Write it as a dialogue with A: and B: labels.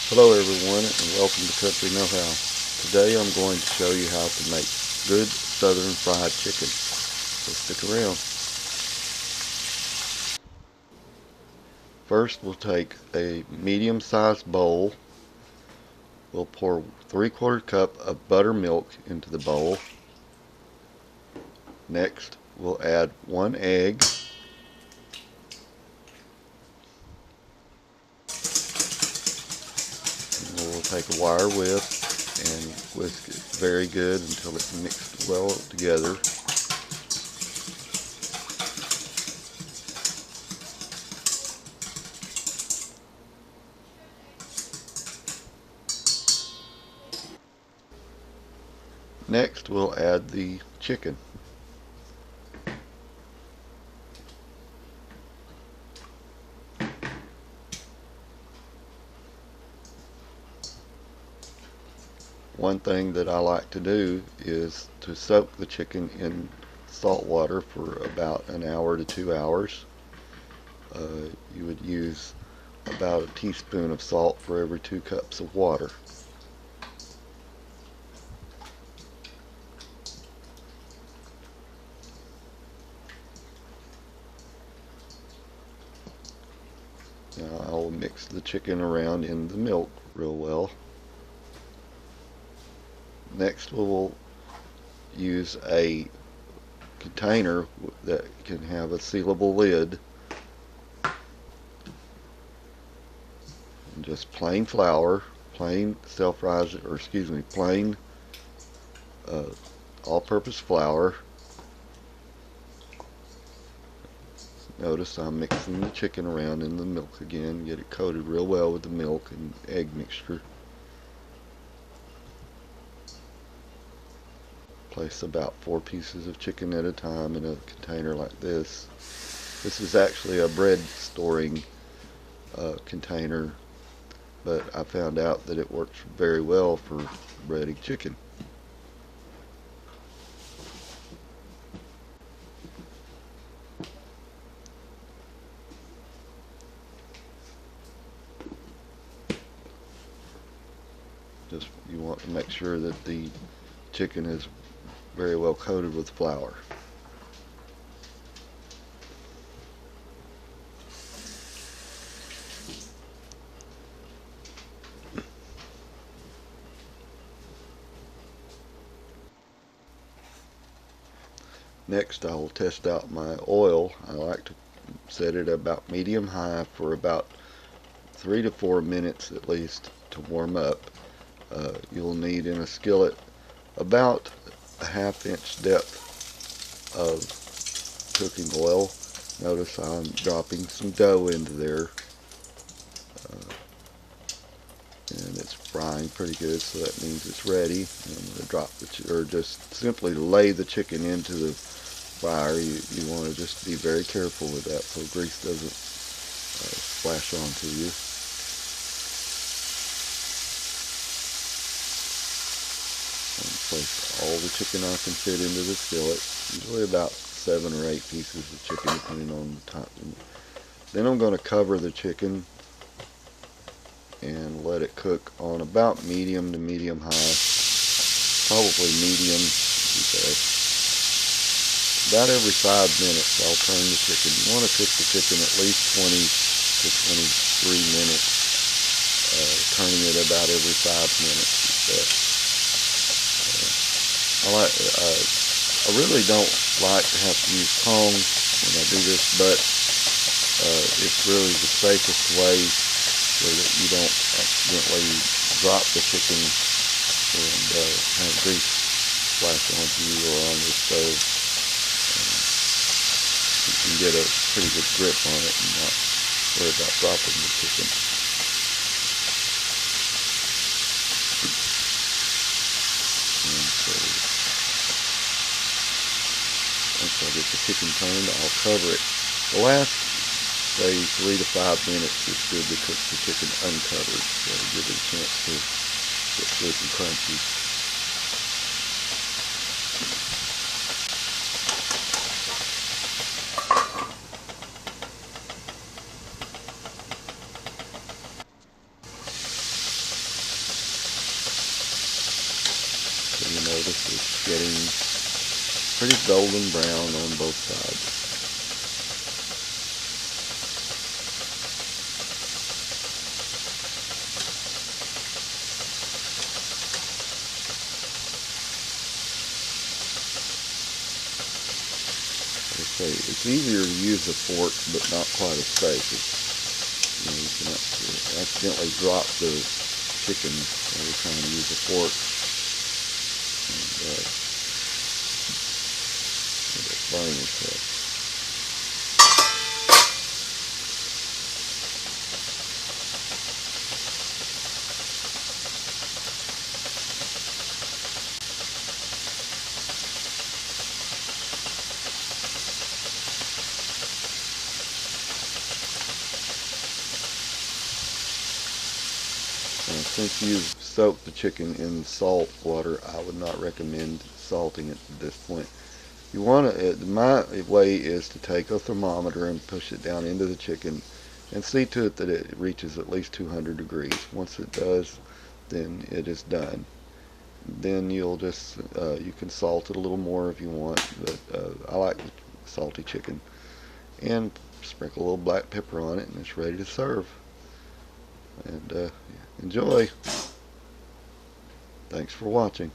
A: Hello everyone and welcome to Country Know How. Today I'm going to show you how to make good southern fried chicken. So stick around. First we'll take a medium-sized bowl. We'll pour 3/4 cup of buttermilk into the bowl. Next we'll add 1 egg. We'll take a wire whisk and whisk it very good until it's mixed well together. Next we'll add the chicken. One thing that I like to do is to soak the chicken in salt water for about an hour to 2 hours. You would use about a teaspoon of salt for every 2 cups of water. Now I'll mix the chicken around in the milk real well. Next we'll use a container that can have a sealable lid and just plain flour, plain plain uh, all-purpose flour. Notice I'm mixing the chicken around in the milk again, get it coated real well with the milk and egg mixture. Place about 4 pieces of chicken at a time in a container like this. This is actually a bread storing container, but I found out that it works very well for breading chicken. Just you want to make sure that the chicken is very well coated with flour. Next I will test out my oil. I like to set it about medium high for about 3 to 4 minutes at least to warm up. You'll need in a skillet about a 1/2 inch depth of cooking oil. Notice I'm dropping some dough into there, and it's frying pretty good, so that means it's ready. And I'm going to drop or just simply lay the chicken into the fire. You want to just be very careful with that so grease doesn't splash onto you. Place all the chicken I can fit into the skillet, usually about 7 or 8 pieces of chicken depending on the time. Then I'm going to cover the chicken and let it cook on about medium to medium high, probably medium. About every 5 minutes I'll turn the chicken. You want to cook the chicken at least 20 to 23 minutes, turning it about every 5 minutes. I really don't like to have to use tongs when I do this, but it's really the safest way so that you don't accidentally drop the chicken and have grease splash onto you or on the stove. You can get a pretty good grip on it and not worry about dropping the chicken. Once I get the chicken turned, I'll cover it. The last, say, 3 to 5 minutes is good to cook the chicken uncovered, so give it a chance to get good and crunchy. notice it's getting pretty golden brown on both sides. It's easier to use a fork, but not quite as safe. You can accidentally drop the chicken every time you use a fork. And it'll burn yourself. Since you've soaked the chicken in salt water, I would not recommend salting it at this point. You want to, my way is to take a thermometer and push it down into the chicken and see to it that it reaches at least 200 degrees. Once it does, then it is done. Then you'll just, you can salt it a little more if you want, but I like salty chicken. And sprinkle a little black pepper on it and it's ready to serve. And enjoy. Thanks for watching.